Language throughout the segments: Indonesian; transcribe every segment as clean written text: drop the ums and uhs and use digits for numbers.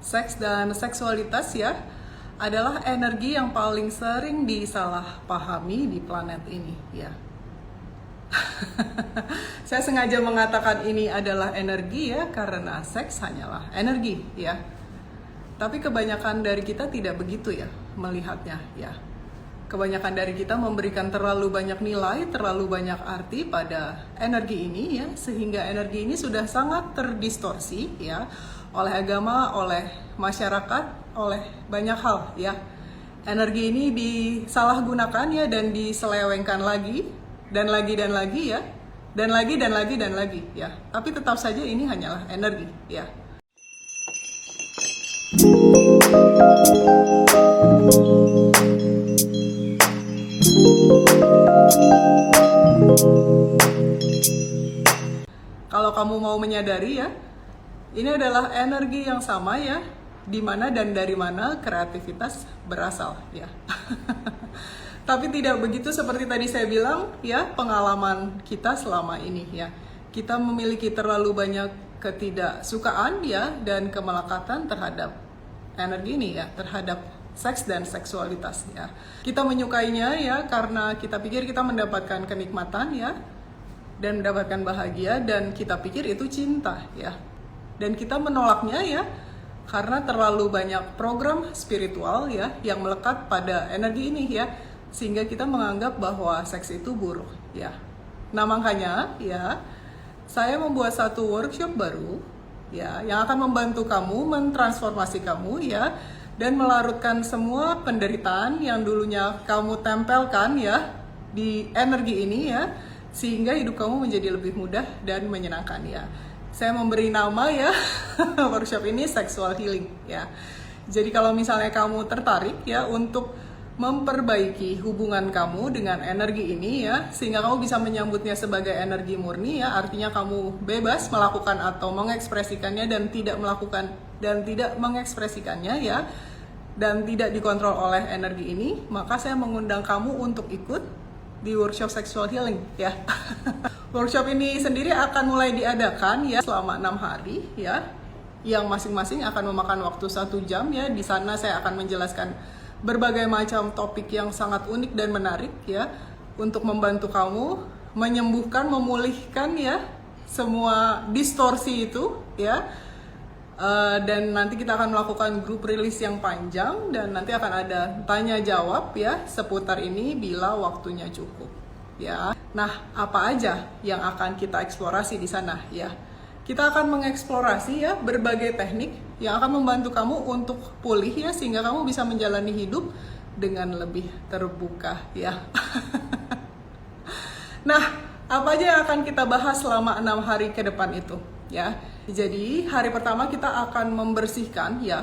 Seks dan seksualitas ya adalah energi yang paling sering disalahpahami di planet ini ya. Saya sengaja mengatakan ini adalah energi ya karena seks hanyalah energi ya. Tapi kebanyakan dari kita tidak begitu ya melihatnya ya. Kebanyakan dari kita memberikan terlalu banyak nilai, terlalu banyak arti pada energi ini ya, sehingga energi ini sudah sangat terdistorsi ya oleh agama, oleh masyarakat, oleh banyak hal ya. Energi ini disalahgunakan ya dan diselewengkan lagi dan lagi dan lagi ya, dan lagi dan lagi dan lagi ya. Tapi tetap saja ini hanyalah energi ya. Kalau kamu mau menyadari ya, ini adalah energi yang sama ya, di mana dan dari mana kreativitas berasal ya. Tapi tidak begitu seperti tadi saya bilang ya, pengalaman kita selama ini ya. Kita memiliki terlalu banyak ketidaksukaan ya dan kemelekatan terhadap energi ini ya, terhadap seks dan seksualitas ya. Kita menyukainya ya karena kita pikir kita mendapatkan kenikmatan ya dan mendapatkan bahagia dan kita pikir itu cinta ya. Dan kita menolaknya ya karena terlalu banyak program spiritual ya yang melekat pada energi ini ya, sehingga kita menganggap bahwa seks itu buruk ya. Nah, makanya ya saya membuat satu workshop baru ya yang akan membantu kamu mentransformasi kamu ya dan melarutkan semua penderitaan yang dulunya kamu tempelkan ya di energi ini ya, sehingga hidup kamu menjadi lebih mudah dan menyenangkan ya. Saya memberi nama ya workshop ini sexual healing ya. Jadi kalau misalnya kamu tertarik ya untuk memperbaiki hubungan kamu dengan energi ini ya, sehingga kamu bisa menyambutnya sebagai energi murni ya, artinya kamu bebas melakukan atau mengekspresikannya dan tidak melakukan dan tidak mengekspresikannya ya, dan tidak dikontrol oleh energi ini, maka saya mengundang kamu untuk ikut di workshop sexual healing ya. Workshop ini sendiri akan mulai diadakan ya selama 6 hari ya, yang masing-masing akan memakan waktu 1 jam ya. Di sana saya akan menjelaskan berbagai macam topik yang sangat unik dan menarik ya, untuk membantu kamu menyembuhkan, memulihkan ya semua distorsi itu ya. Dan nanti kita akan melakukan grup rilis yang panjang dan nanti akan ada tanya jawab ya seputar ini bila waktunya cukup ya. Nah, apa aja yang akan kita eksplorasi di sana ya? Kita akan mengeksplorasi ya berbagai teknik yang akan membantu kamu untuk pulih ya, sehingga kamu bisa menjalani hidup dengan lebih terbuka ya. Nah, apa aja yang akan kita bahas selama 6 hari ke depan itu ya. Jadi hari pertama kita akan membersihkan ya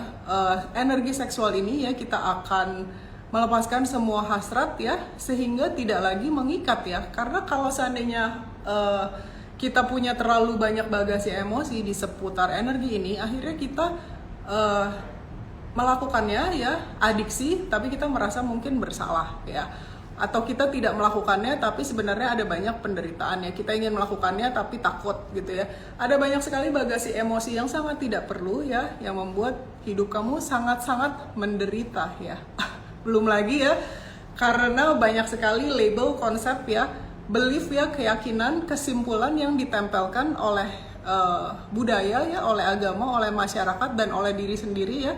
energi seksual ini ya, kita akan melepaskan semua hasrat ya, sehingga tidak lagi mengikat ya. Karena kalau seandainya kita punya terlalu banyak bagasi emosi di seputar energi ini, akhirnya kita melakukannya ya, adiksi, tapi kita merasa mungkin bersalah ya. Atau kita tidak melakukannya tapi sebenarnya ada banyak penderitaan ya, kita ingin melakukannya tapi takut gitu ya. Ada banyak sekali bagasi emosi yang sangat tidak perlu ya, yang membuat hidup kamu sangat-sangat menderita ya. Belum lagi ya karena banyak sekali label, konsep ya, belief ya, keyakinan, kesimpulan yang ditempelkan oleh budaya ya, oleh agama, oleh masyarakat dan oleh diri sendiri ya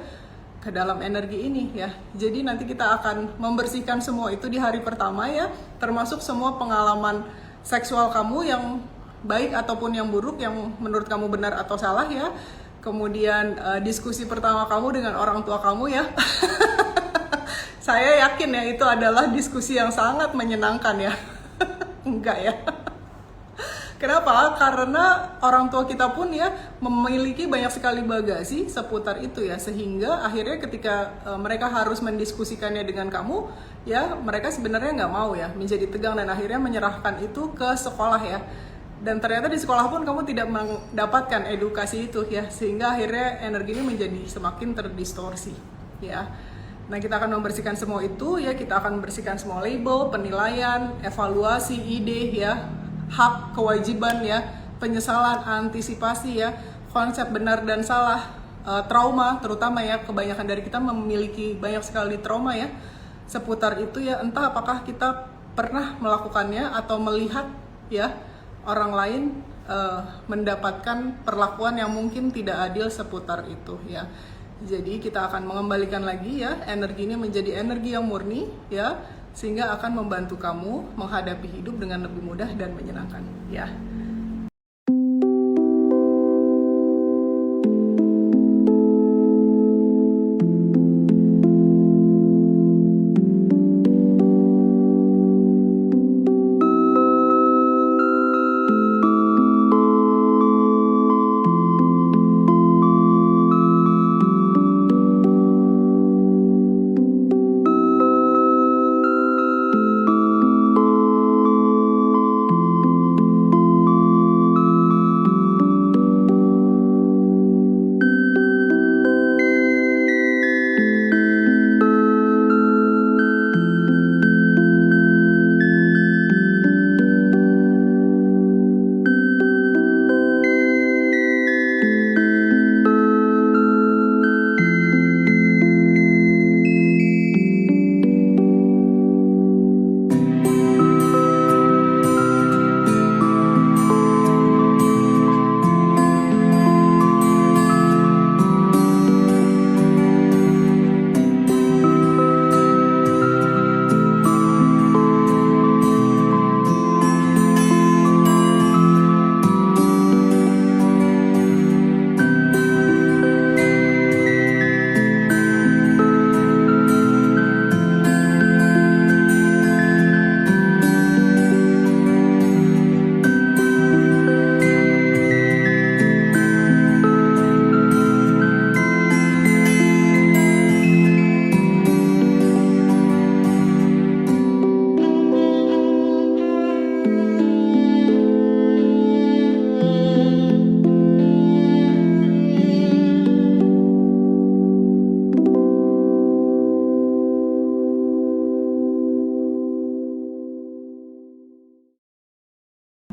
ke dalam energi ini ya. Jadi nanti kita akan membersihkan semua itu di hari pertama ya, termasuk semua pengalaman seksual kamu yang baik ataupun yang buruk, yang menurut kamu benar atau salah ya. Kemudian diskusi pertama kamu dengan orang tua kamu ya. Saya yakin ya itu adalah diskusi yang sangat menyenangkan ya. Enggak ya. Kenapa? Karena orang tua kita pun ya memiliki banyak sekali bagasi seputar itu ya, sehingga akhirnya ketika mereka harus mendiskusikannya dengan kamu ya, mereka sebenarnya nggak mau ya, menjadi tegang dan akhirnya menyerahkan itu ke sekolah ya. Dan ternyata di sekolah pun kamu tidak mendapatkan edukasi itu ya, sehingga akhirnya energi ini menjadi semakin terdistorsi ya. Nah, kita akan membersihkan semua itu ya, kita akan membersihkan semua label, penilaian, evaluasi, ide ya, hak, kewajiban ya, penyesalan, antisipasi ya, konsep benar dan salah, trauma, terutama ya kebanyakan dari kita memiliki banyak sekali trauma ya seputar itu ya, entah apakah kita pernah melakukannya atau melihat ya orang lain mendapatkan perlakuan yang mungkin tidak adil seputar itu ya. Jadi kita akan mengembalikan lagi ya energi ini menjadi energi yang murni ya, sehingga akan membantu kamu menghadapi hidup dengan lebih mudah dan menyenangkan ya.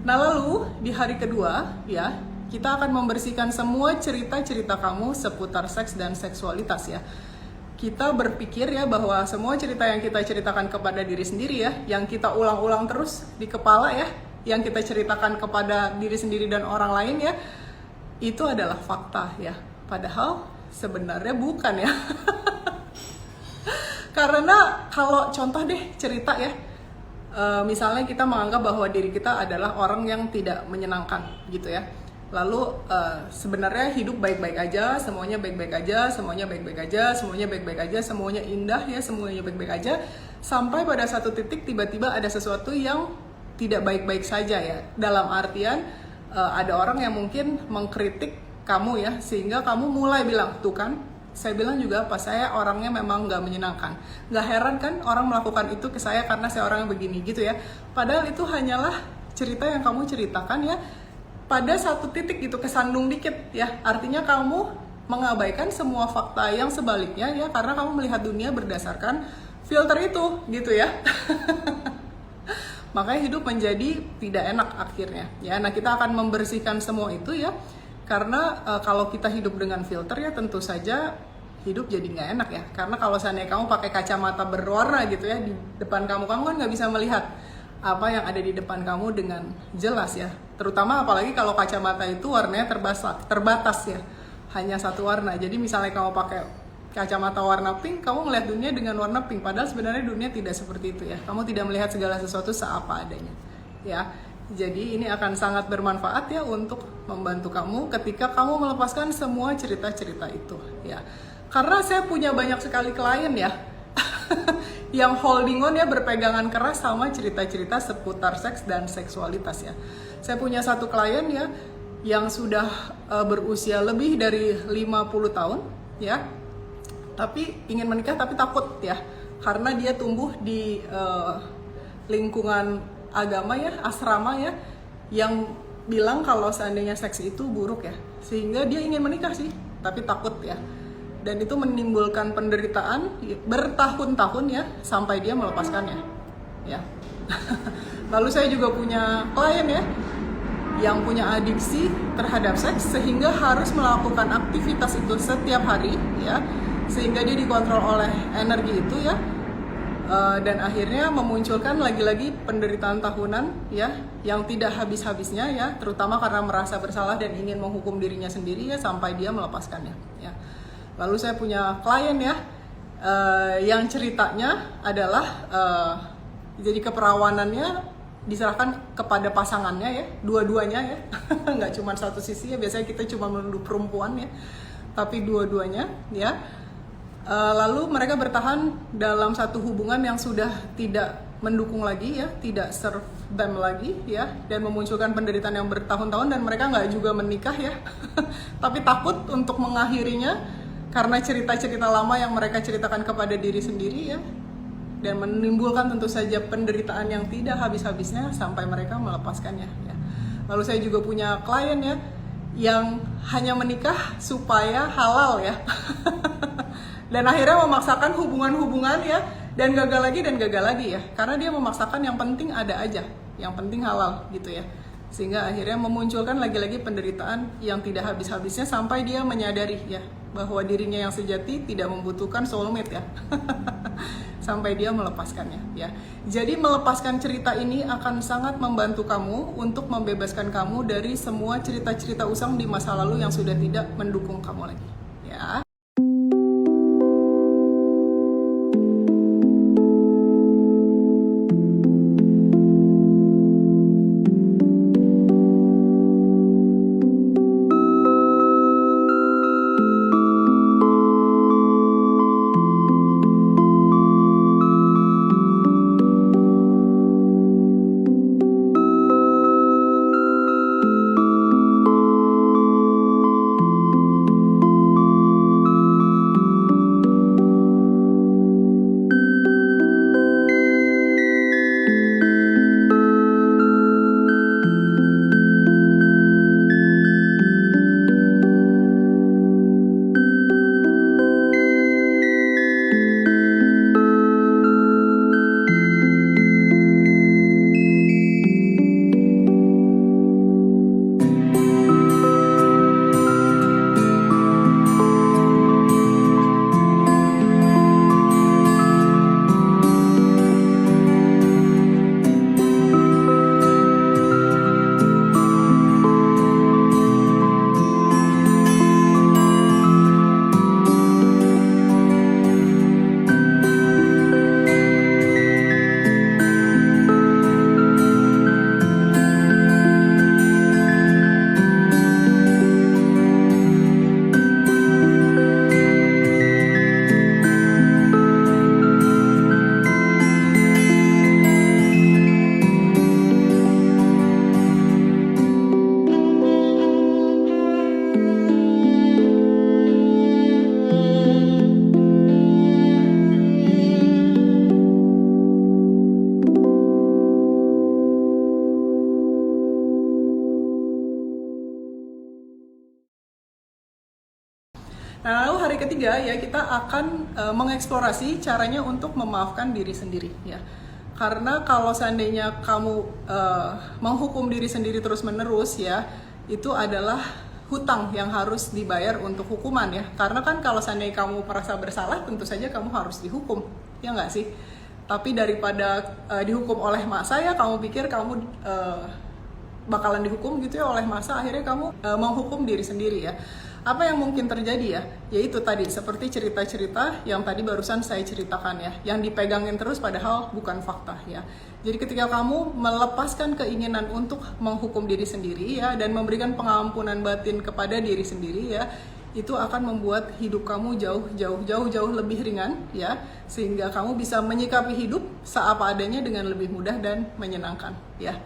Nah lalu di hari kedua ya, kita akan membersihkan semua cerita-cerita kamu seputar seks dan seksualitas ya. Kita berpikir ya bahwa semua cerita yang kita ceritakan kepada diri sendiri ya, yang kita ulang-ulang terus di kepala ya, yang kita ceritakan kepada diri sendiri dan orang lain ya, itu adalah fakta ya. Padahal sebenarnya bukan ya. Karena kalau contoh deh cerita ya, misalnya kita menganggap bahwa diri kita adalah orang yang tidak menyenangkan gitu ya. Lalu sebenarnya hidup baik-baik aja, semuanya baik-baik aja, semuanya baik-baik aja, semuanya baik-baik aja, semuanya indah ya, semuanya baik-baik aja. Sampai pada satu titik tiba-tiba ada sesuatu yang tidak baik-baik saja ya. Dalam artian ada orang yang mungkin mengkritik kamu ya, sehingga kamu mulai bilang, tuh kan, saya bilang juga apa, saya orangnya memang nggak menyenangkan. Nggak heran kan orang melakukan itu ke saya karena saya orangnya begini gitu ya. Padahal itu hanyalah cerita yang kamu ceritakan ya, pada satu titik gitu, kesandung dikit ya. Artinya kamu mengabaikan semua fakta yang sebaliknya ya, karena kamu melihat dunia berdasarkan filter itu gitu ya. Makanya hidup menjadi tidak enak akhirnya ya. Nah kita akan membersihkan semua itu ya, karena kalau kita hidup dengan filter ya tentu saja hidup jadi nggak enak ya. Karena kalau seandainya kamu pakai kacamata berwarna gitu ya di depan kamu kan nggak bisa melihat apa yang ada di depan kamu dengan jelas ya. Terutama apalagi kalau kacamata itu warnanya terbatas ya, hanya satu warna. Jadi misalnya kamu pakai kacamata warna pink, kamu melihat dunia dengan warna pink. Padahal sebenarnya dunia tidak seperti itu ya. Kamu tidak melihat segala sesuatu seapa adanya ya. Jadi ini akan sangat bermanfaat ya untuk membantu kamu ketika kamu melepaskan semua cerita-cerita itu ya. Karena saya punya banyak sekali klien ya yang holding on ya, berpegangan keras sama cerita-cerita seputar seks dan seksualitas ya. Saya punya satu klien ya yang sudah berusia lebih dari 50 tahun ya. Tapi ingin menikah tapi takut ya. Karena dia tumbuh di lingkungan agama ya, asrama ya, yang bilang kalau seandainya seks itu buruk ya, sehingga dia ingin menikah sih tapi takut ya, dan itu menimbulkan penderitaan bertahun-tahun ya sampai dia melepaskannya ya. Lalu saya juga punya klien ya yang punya adiksi terhadap seks sehingga harus melakukan aktivitas itu setiap hari ya, sehingga dia dikontrol oleh energi itu ya, dan akhirnya memunculkan lagi-lagi penderitaan tahunan ya yang tidak habis-habisnya ya, terutama karena merasa bersalah dan ingin menghukum dirinya sendiri ya sampai dia melepaskannya ya. Lalu saya punya klien ya yang ceritanya adalah jadi keperawanannya diserahkan kepada pasangannya ya, dua-duanya ya, nggak cuma satu sisi ya, biasanya kita cuma menuduh perempuan ya, tapi dua-duanya ya. Lalu mereka bertahan dalam satu hubungan yang sudah tidak mendukung lagi ya, tidak serve them lagi ya, dan memunculkan penderitaan yang bertahun-tahun, dan mereka nggak juga menikah ya, tapi takut untuk mengakhirinya karena cerita-cerita lama yang mereka ceritakan kepada diri sendiri ya, dan menimbulkan tentu saja penderitaan yang tidak habis-habisnya sampai mereka melepaskannya ya. Lalu saya juga punya klien ya yang hanya menikah supaya halal ya dan akhirnya memaksakan hubungan-hubungan ya, dan gagal lagi ya, karena dia memaksakan yang penting ada aja, yang penting halal gitu ya, sehingga akhirnya memunculkan lagi-lagi penderitaan yang tidak habis-habisnya sampai dia menyadari ya bahwa dirinya yang sejati tidak membutuhkan soulmate ya sampai dia melepaskannya ya. Jadi melepaskan cerita ini akan sangat membantu kamu untuk membebaskan kamu dari semua cerita-cerita usang di masa lalu yang sudah tidak mendukung kamu lagi ya. Nah, lalu hari ketiga ya kita akan mengeksplorasi caranya untuk memaafkan diri sendiri ya. Karena kalau seandainya kamu menghukum diri sendiri terus-menerus ya, itu adalah hutang yang harus dibayar untuk hukuman ya. Karena kan kalau seandainya kamu merasa bersalah, tentu saja kamu harus dihukum, ya nggak sih? Tapi daripada dihukum oleh masa ya, kamu pikir kamu bakalan dihukum gitu ya oleh masa, akhirnya kamu menghukum diri sendiri ya. Apa yang mungkin terjadi ya? Yaitu tadi seperti cerita-cerita yang tadi barusan saya ceritakan ya, yang dipegangin terus padahal bukan fakta ya. Jadi ketika kamu melepaskan keinginan untuk menghukum diri sendiri ya, dan memberikan pengampunan batin kepada diri sendiri ya, itu akan membuat hidup kamu jauh lebih ringan ya, sehingga kamu bisa menyikapi hidup seapa adanya dengan lebih mudah dan menyenangkan ya.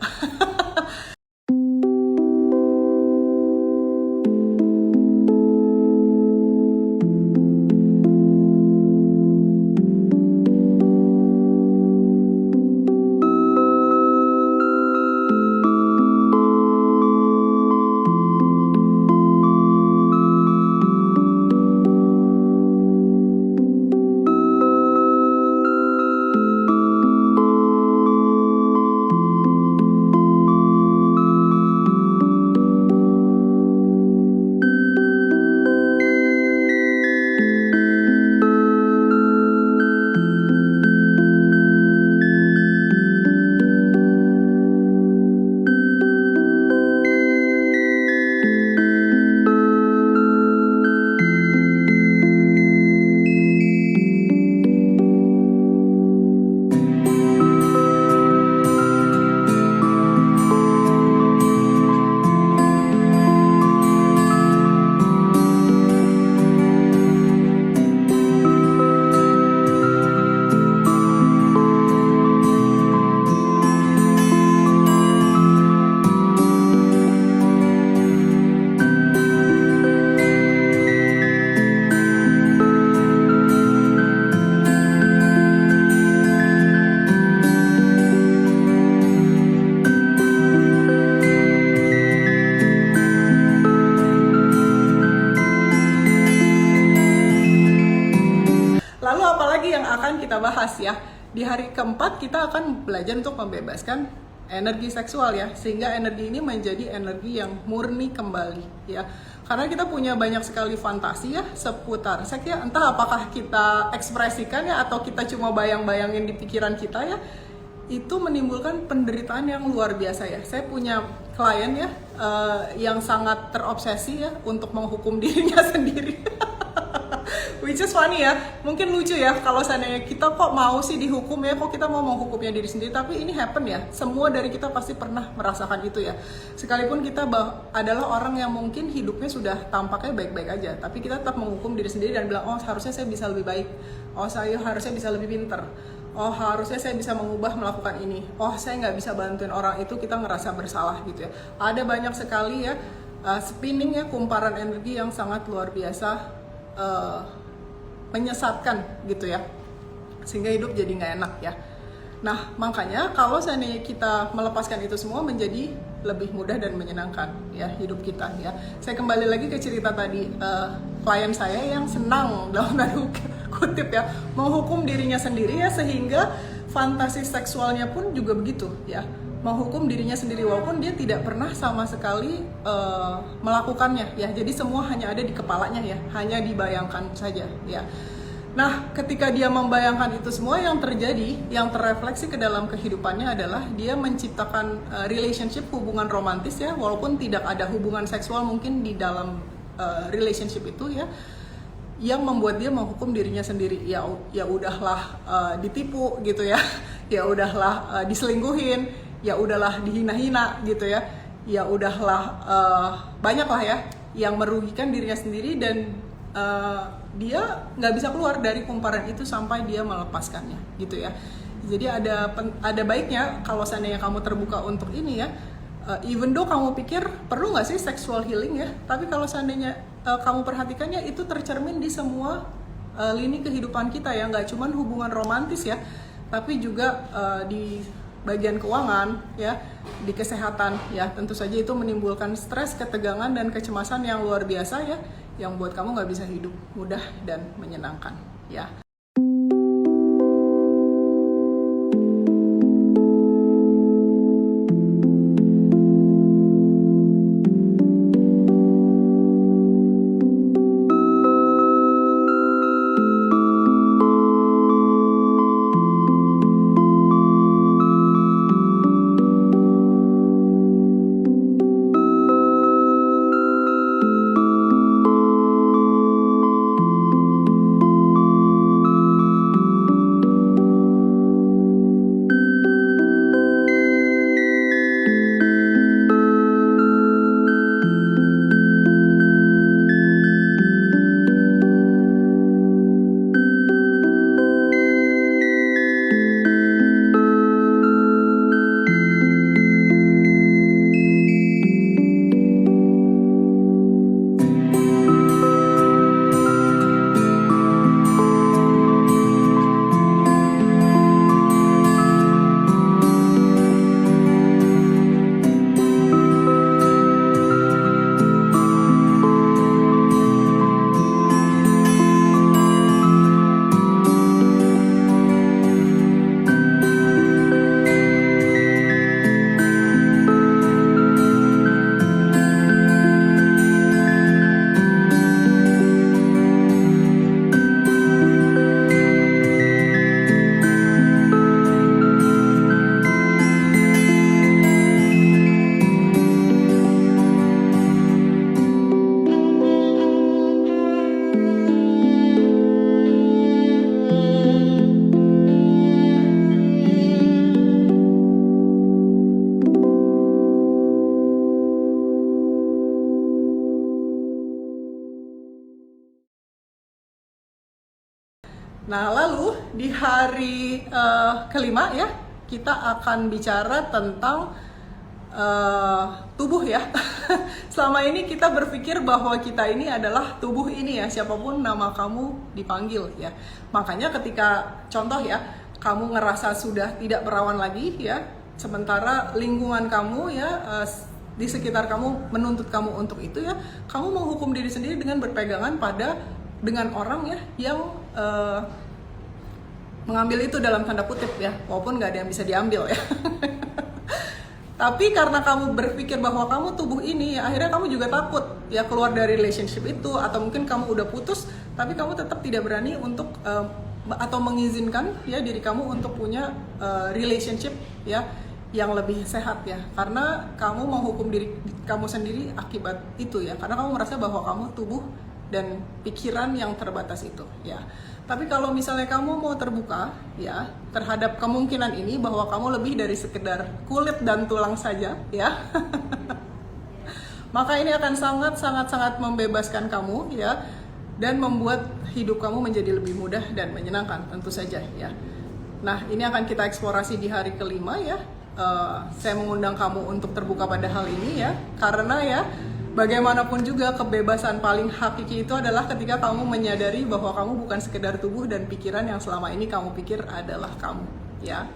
akan kita bahas ya. Di hari keempat kita akan belajar untuk membebaskan energi seksual ya, sehingga energi ini menjadi energi yang murni kembali ya. Karena kita punya banyak sekali fantasi ya seputar seks ya, entah apakah kita ekspresikan ya atau kita cuma bayang-bayangin di pikiran kita ya, itu menimbulkan penderitaan yang luar biasa ya. Saya punya klien ya yang sangat terobsesi ya untuk menghukum dirinya sendiri. Which is funny ya, mungkin lucu ya kalau seandainya kita kok mau sih dihukum ya, kok kita mau menghukumnya diri sendiri, tapi ini happen ya, semua dari kita pasti pernah merasakan itu ya. Sekalipun kita adalah orang yang mungkin hidupnya sudah tampaknya baik-baik aja, tapi kita tetap menghukum diri sendiri dan bilang, oh harusnya saya bisa lebih baik, oh saya harusnya bisa lebih pinter, oh harusnya saya bisa mengubah melakukan ini, oh saya nggak bisa bantuin orang itu, kita ngerasa bersalah gitu ya. Ada banyak sekali ya spinning ya, kumparan energi yang sangat luar biasa, menyesatkan gitu ya, sehingga hidup jadi nggak enak ya. Nah makanya kalau seandainya kita melepaskan itu semua, menjadi lebih mudah dan menyenangkan ya hidup kita ya. Saya kembali lagi ke cerita tadi, klien saya yang senang dalam tanda kutip ya menghukum dirinya sendiri ya, sehingga fantasi seksualnya pun juga begitu ya, menghukum dirinya sendiri walaupun dia tidak pernah sama sekali melakukannya ya. Jadi semua hanya ada di kepalanya ya, hanya dibayangkan saja ya. Nah ketika dia membayangkan itu semua, yang terjadi, yang terrefleksi ke dalam kehidupannya adalah dia menciptakan relationship, hubungan romantis ya, walaupun tidak ada hubungan seksual mungkin di dalam relationship itu ya, yang membuat dia menghukum dirinya sendiri. Ya udahlah ditipu gitu ya, ya udahlah diselingkuhin, ya udahlah dihina-hina gitu ya, ya udahlah banyak lah ya yang merugikan dirinya sendiri, dan dia nggak bisa keluar dari kumparan itu sampai dia melepaskannya gitu ya. Jadi ada baiknya kalau seandainya kamu terbuka untuk ini ya, even though kamu pikir perlu nggak sih sexual healing ya, tapi kalau seandainya kamu perhatikannya, itu tercermin di semua lini kehidupan kita ya, nggak cuman hubungan romantis ya, tapi juga di bagian keuangan ya, di kesehatan ya. Tentu saja itu menimbulkan stres, ketegangan, dan kecemasan yang luar biasa ya, yang buat kamu nggak bisa hidup mudah dan menyenangkan ya. Nah, lalu di hari kelima ya, kita akan bicara tentang tubuh ya. Selama ini kita berpikir bahwa kita ini adalah tubuh ini ya, siapapun nama kamu dipanggil ya. Makanya ketika contoh ya, kamu ngerasa sudah tidak perawan lagi ya, sementara lingkungan kamu ya di sekitar kamu menuntut kamu untuk itu ya, kamu menghukum diri sendiri dengan berpegangan dengan orang ya yang mengambil itu dalam tanda kutip ya, walaupun nggak ada yang bisa diambil ya. Tapi karena kamu berpikir bahwa kamu tubuh ini, ya akhirnya kamu juga takut ya keluar dari relationship itu, atau mungkin kamu udah putus, tapi kamu tetap tidak berani untuk atau mengizinkan ya diri kamu untuk punya relationship ya yang lebih sehat ya, karena kamu menghukum diri kamu sendiri akibat itu ya, karena kamu merasa bahwa kamu tubuh dan pikiran yang terbatas itu ya. Tapi kalau misalnya kamu mau terbuka ya terhadap kemungkinan ini bahwa kamu lebih dari sekedar kulit dan tulang saja ya, maka ini akan sangat membebaskan kamu ya, dan membuat hidup kamu menjadi lebih mudah dan menyenangkan tentu saja ya. Nah, ini akan kita eksplorasi di hari kelima ya. Saya mengundang kamu untuk terbuka pada hal ini ya, karena ya bagaimanapun juga kebebasan paling hakiki itu adalah ketika kamu menyadari bahwa kamu bukan sekedar tubuh dan pikiran yang selama ini kamu pikir adalah kamu ya.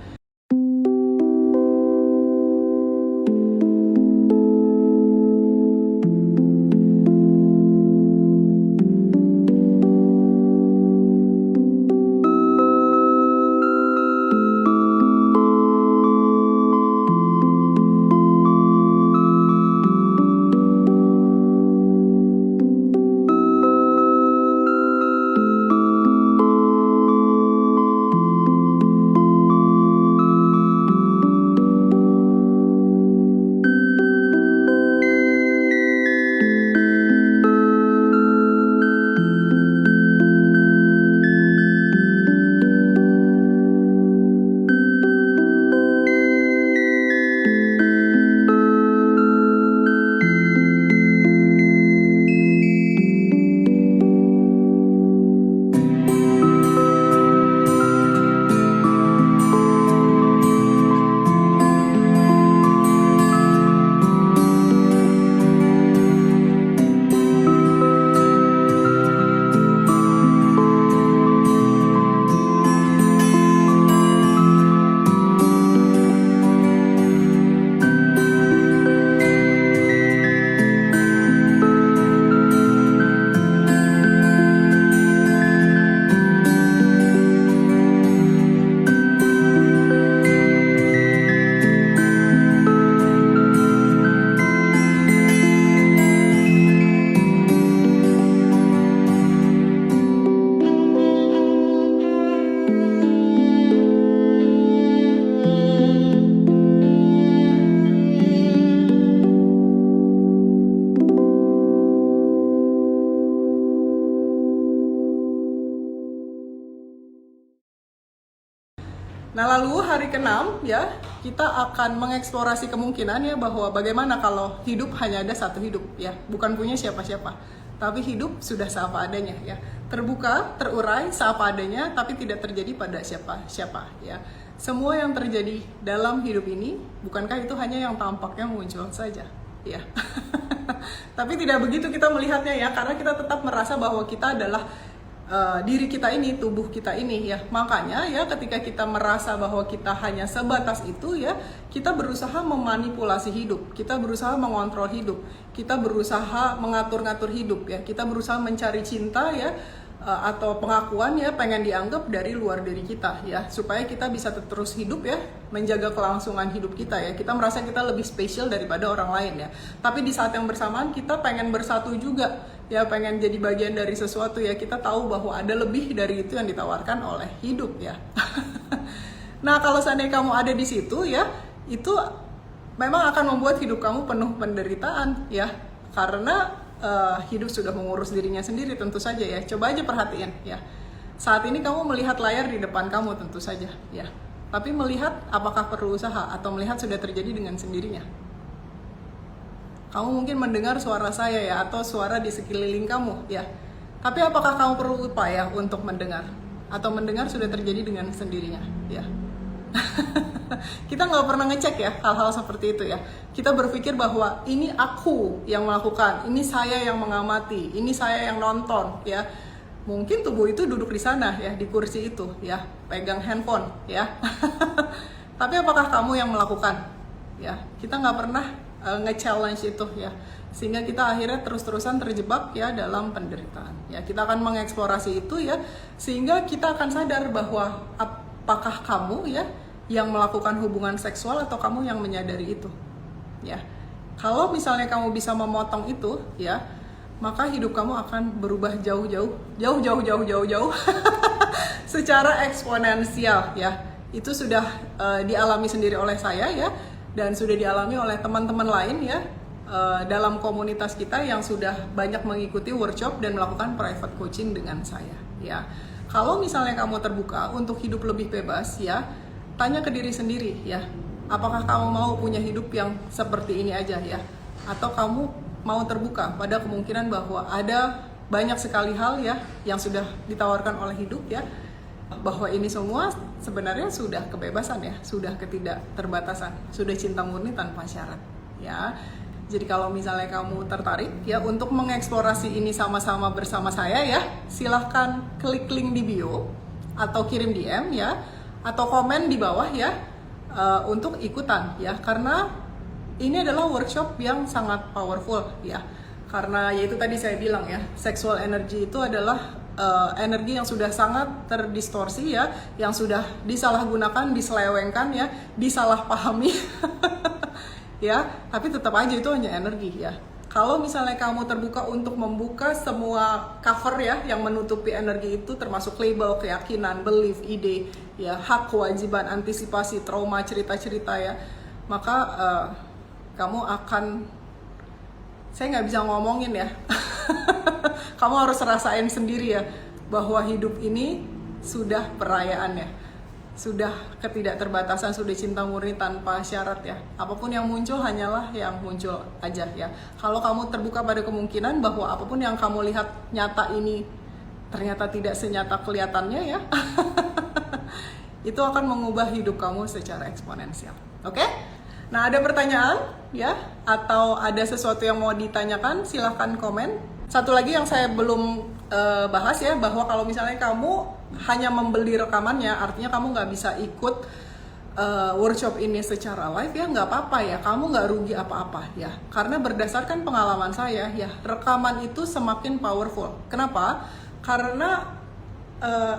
Nah, lalu hari ke-6 ya, kita akan mengeksplorasi kemungkinan ya bahwa bagaimana kalau hidup hanya ada satu hidup ya, bukan punya siapa-siapa, tapi hidup sudah seapa adanya ya. Terbuka, terurai, seapa adanya, tapi tidak terjadi pada siapa-siapa ya. Semua yang terjadi dalam hidup ini, bukankah itu hanya yang tampaknya muncul saja ya. Tapi tidak begitu kita melihatnya ya, karena kita tetap merasa bahwa kita adalah diri kita ini, tubuh kita ini ya. Makanya ya ketika kita merasa bahwa kita hanya sebatas itu ya, kita berusaha memanipulasi hidup, kita berusaha mengontrol hidup, kita berusaha mengatur-ngatur hidup ya, kita berusaha mencari cinta ya, atau pengakuan ya, pengen dianggap dari luar diri kita ya, supaya kita bisa terus hidup ya, menjaga kelangsungan hidup kita ya. Kita merasa kita lebih spesial daripada orang lain ya. Tapi di saat yang bersamaan kita pengen bersatu juga ya, pengen jadi bagian dari sesuatu ya. Kita tahu bahwa ada lebih dari itu yang ditawarkan oleh hidup ya. Nah, kalau seandainya kamu ada di situ ya, itu memang akan membuat hidup kamu penuh penderitaan ya, karena hidup sudah mengurus dirinya sendiri tentu saja ya. Coba aja perhatiin ya, saat ini kamu melihat layar di depan kamu tentu saja ya, tapi melihat apakah perlu usaha atau melihat sudah terjadi dengan sendirinya. Kamu mungkin mendengar suara saya ya, atau suara di sekeliling kamu ya, tapi apakah kamu perlu upaya untuk mendengar, atau mendengar sudah terjadi dengan sendirinya ya. Kita nggak pernah ngecek ya hal-hal seperti itu ya. Kita berpikir bahwa ini aku yang melakukan, ini saya yang mengamati, ini saya yang nonton ya. Mungkin tubuh itu duduk di sana ya, di kursi itu ya, pegang handphone ya. Tapi apakah kamu yang melakukan ya? Kita nggak pernah nge-challenge itu ya, sehingga kita akhirnya terus-terusan terjebak ya dalam penderitaan ya. Kita akan mengeksplorasi itu ya, sehingga kita akan sadar bahwa apakah kamu ya yang melakukan hubungan seksual atau kamu yang menyadari itu ya. Kalau misalnya kamu bisa memotong itu ya, maka hidup kamu akan berubah jauh-jauh secara eksponensial ya. Itu sudah dialami sendiri oleh saya ya, dan sudah dialami oleh teman-teman lain ya, dalam komunitas kita yang sudah banyak mengikuti workshop dan melakukan private coaching dengan saya ya. Kalau misalnya kamu terbuka untuk hidup lebih bebas ya, tanya ke diri sendiri ya, apakah kamu mau punya hidup yang seperti ini aja ya, atau kamu mau terbuka pada kemungkinan bahwa ada banyak sekali hal ya yang sudah ditawarkan oleh hidup ya, bahwa ini semua sebenarnya sudah kebebasan ya, sudah ketidakterbatasan, sudah cinta murni tanpa syarat ya. Jadi kalau misalnya kamu tertarik ya untuk mengeksplorasi ini sama-sama bersama saya ya, silahkan klik link di bio atau kirim DM ya, atau komen di bawah ya, untuk ikutan ya, karena ini adalah workshop yang sangat powerful ya. Karena yaitu tadi saya bilang ya, sexual energy itu adalah energi yang sudah sangat terdistorsi ya, yang sudah disalahgunakan, diselewengkan ya, disalahpahami ya, tapi tetap aja itu hanya energi ya. Kalau misalnya kamu terbuka untuk membuka semua cover ya yang menutupi energi itu, termasuk label, keyakinan, belief, ide ya, hak, kewajiban, antisipasi, trauma, cerita-cerita ya, maka kamu akan, saya nggak bisa ngomongin ya kamu harus rasain sendiri ya, bahwa hidup ini sudah perayaan ya, sudah ketidakterbatasan, sudah cinta murni tanpa syarat ya. Apapun yang muncul hanyalah yang muncul aja ya. Kalau kamu terbuka pada kemungkinan bahwa apapun yang kamu lihat nyata ini ternyata tidak senyata kelihatannya ya itu akan mengubah hidup kamu secara eksponensial. Oke? Nah, ada pertanyaan ya, atau ada sesuatu yang mau ditanyakan, silahkan komen. Satu lagi yang saya belum bahas ya, bahwa kalau misalnya kamu hanya membeli rekamannya, artinya kamu nggak bisa ikut workshop ini secara live ya, nggak apa-apa ya, kamu nggak rugi apa-apa ya. Karena berdasarkan pengalaman saya ya, rekaman itu semakin powerful. Kenapa? Karena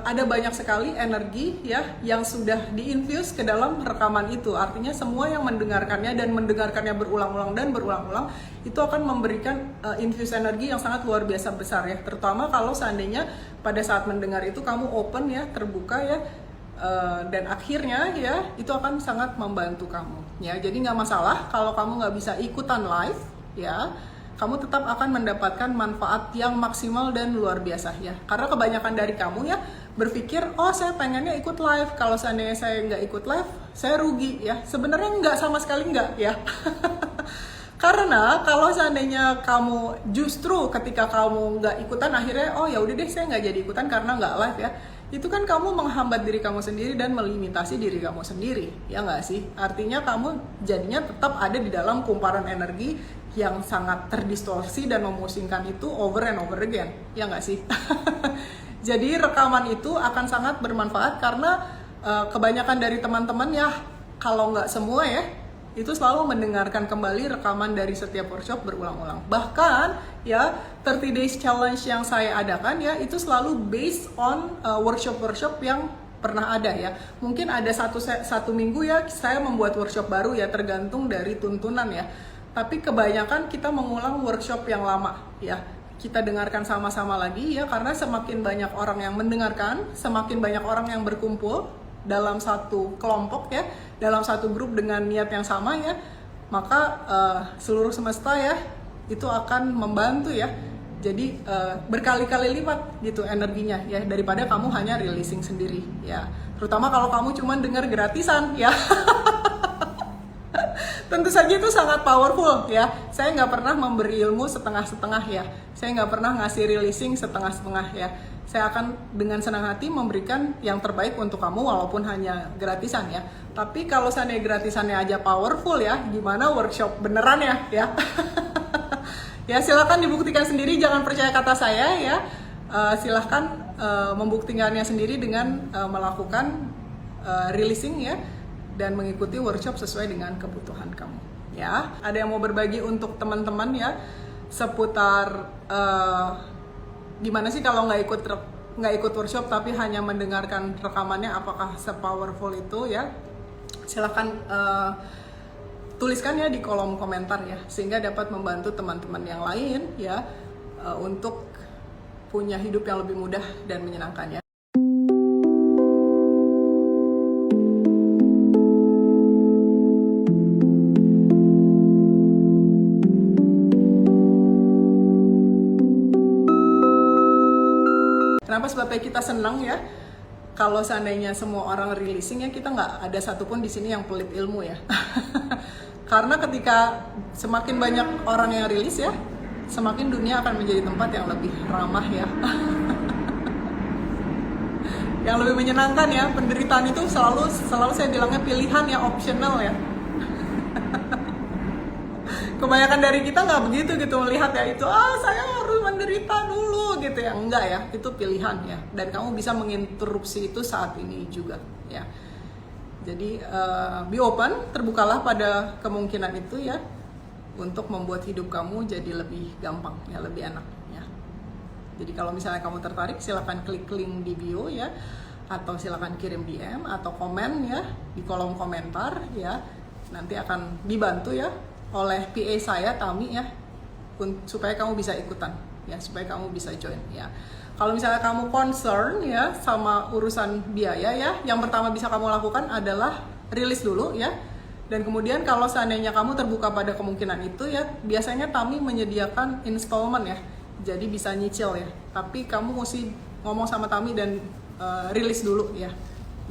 ada banyak sekali energi ya yang sudah diinfuse ke dalam rekaman itu. Artinya semua yang mendengarkannya dan mendengarkannya berulang-ulang dan berulang-ulang itu akan memberikan infuse energi yang sangat luar biasa besar ya. Terutama kalau seandainya pada saat mendengar itu kamu open ya, terbuka ya, dan akhirnya ya itu akan sangat membantu kamu ya. Jadi nggak masalah kalau kamu nggak bisa ikutan live ya, kamu tetap akan mendapatkan manfaat yang maksimal dan luar biasa ya. Karena kebanyakan dari kamu ya berpikir, oh saya pengennya ikut live, kalau seandainya saya nggak ikut live, saya rugi ya. Sebenarnya nggak, sama sekali nggak ya. Karena kalau seandainya kamu justru ketika kamu nggak ikutan, akhirnya oh ya udah deh saya nggak jadi ikutan karena nggak live ya, itu kan kamu menghambat diri kamu sendiri dan melimitasi diri kamu sendiri, ya nggak sih? Artinya kamu jadinya tetap ada di dalam kumparan energi yang sangat terdistorsi dan memusingkan itu over and over again, ya nggak sih? Jadi rekaman itu akan sangat bermanfaat karena kebanyakan dari teman-teman ya, kalau nggak semua ya, itu selalu mendengarkan kembali rekaman dari setiap workshop berulang-ulang. Bahkan ya 30 days challenge yang saya adakan ya, itu selalu based on workshop-workshop yang pernah ada ya. Mungkin ada satu minggu ya saya membuat workshop baru ya, tergantung dari tuntunan ya. Tapi kebanyakan kita mengulang workshop yang lama ya. Kita dengarkan sama-sama lagi ya, karena semakin banyak orang yang mendengarkan, semakin banyak orang yang berkumpul dalam satu kelompok ya, dalam satu grup dengan niat yang sama ya, maka seluruh semesta ya itu akan membantu ya. Jadi berkali-kali lipat gitu energinya ya, daripada kamu hanya releasing sendiri ya. Terutama kalau kamu cuma dengar gratisan ya. Tentu saja itu sangat powerful ya. Saya nggak pernah memberi ilmu setengah-setengah ya. Saya nggak pernah ngasih releasing setengah-setengah ya. Saya akan dengan senang hati memberikan yang terbaik untuk kamu walaupun hanya gratisan ya. Tapi kalau seandainya gratisannya aja powerful ya, gimana workshop beneran ya? Ya silakan dibuktikan sendiri, jangan percaya kata saya ya. Silahkan membuktikannya sendiri dengan melakukan releasing ya, dan mengikuti workshop sesuai dengan kebutuhan kamu. ya. Ada yang mau berbagi untuk teman-teman ya seputar gimana sih kalau nggak ikut workshop tapi hanya mendengarkan rekamannya, apakah se-powerful itu ya? Silahkan tuliskan ya di kolom komentar ya, sehingga dapat membantu teman-teman yang lain ya untuk punya hidup yang lebih mudah dan menyenangkan ya. Kenapa? Sebabnya kita senang ya kalau seandainya semua orang releasing ya, kita nggak ada satupun di sini yang pelit ilmu ya. Karena ketika semakin banyak orang yang rilis ya, semakin dunia akan menjadi tempat yang lebih ramah ya. Yang lebih menyenangkan ya. Penderitaan itu selalu saya bilangnya pilihan ya, optional ya. Kebanyakan dari kita nggak begitu gitu melihat ya itu, saya harus menderita dulu gitu ya. Enggak ya, itu pilihan ya. Dan kamu bisa menginterupsi itu saat ini juga ya. Jadi be open, terbukalah pada kemungkinan itu ya, untuk membuat hidup kamu jadi lebih gampang ya, lebih enak ya. Jadi kalau misalnya kamu tertarik, silakan klik link di bio ya, atau silakan kirim DM atau komen ya di kolom komentar ya. Nanti akan dibantu ya oleh PA saya, Tami ya, supaya kamu bisa ikutan ya, supaya kamu bisa join ya. Kalau misalnya kamu concern ya sama urusan biaya ya, yang pertama bisa kamu lakukan adalah rilis dulu ya. Dan kemudian kalau seandainya kamu terbuka pada kemungkinan itu ya, biasanya Tami menyediakan installment ya, jadi bisa nyicil ya. Tapi kamu mesti ngomong sama Tami dan rilis dulu ya,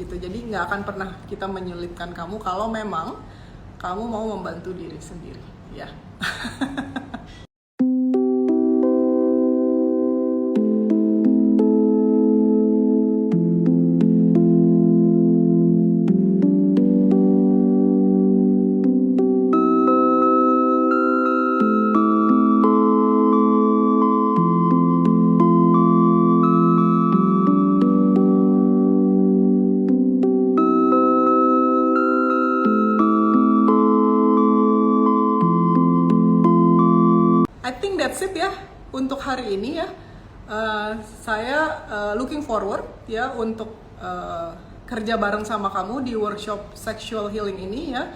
gitu. Jadi nggak akan pernah kita menyulitkan kamu kalau memang kamu mau membantu diri sendiri ya. I think that's it ya untuk hari ini ya. Saya looking forward ya untuk kerja bareng sama kamu di workshop sexual healing ini ya,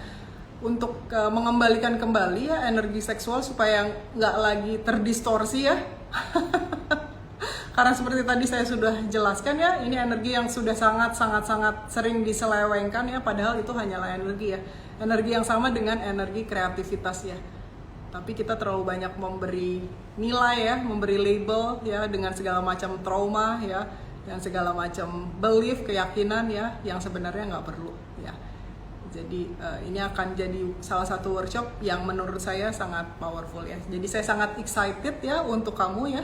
untuk mengembalikan kembali ya energi seksual supaya nggak lagi terdistorsi ya. Karena seperti tadi saya sudah jelaskan ya, ini energi yang sudah sangat sering diselewengkan ya, padahal itu hanyalah energi ya. Energi yang sama dengan energi kreativitas ya. Tapi kita terlalu banyak memberi nilai ya, memberi label ya, dengan segala macam trauma ya, dan segala macam belief, keyakinan ya, yang sebenarnya nggak perlu ya. Jadi ini akan jadi salah satu workshop yang menurut saya sangat powerful ya. Jadi saya sangat excited ya untuk kamu ya.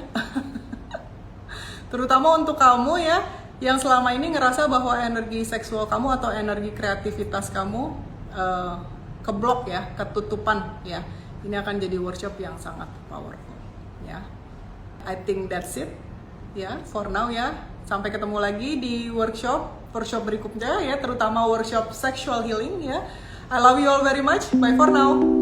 Terutama untuk kamu ya, yang selama ini ngerasa bahwa energi seksual kamu atau energi kreativitas kamu keblok ya, ketutupan ya. Ini akan jadi workshop yang sangat powerful ya. I think that's it ya for now ya. Sampai ketemu lagi di workshop berikutnya ya, terutama workshop sexual healing ya. I love you all very much. Bye for now.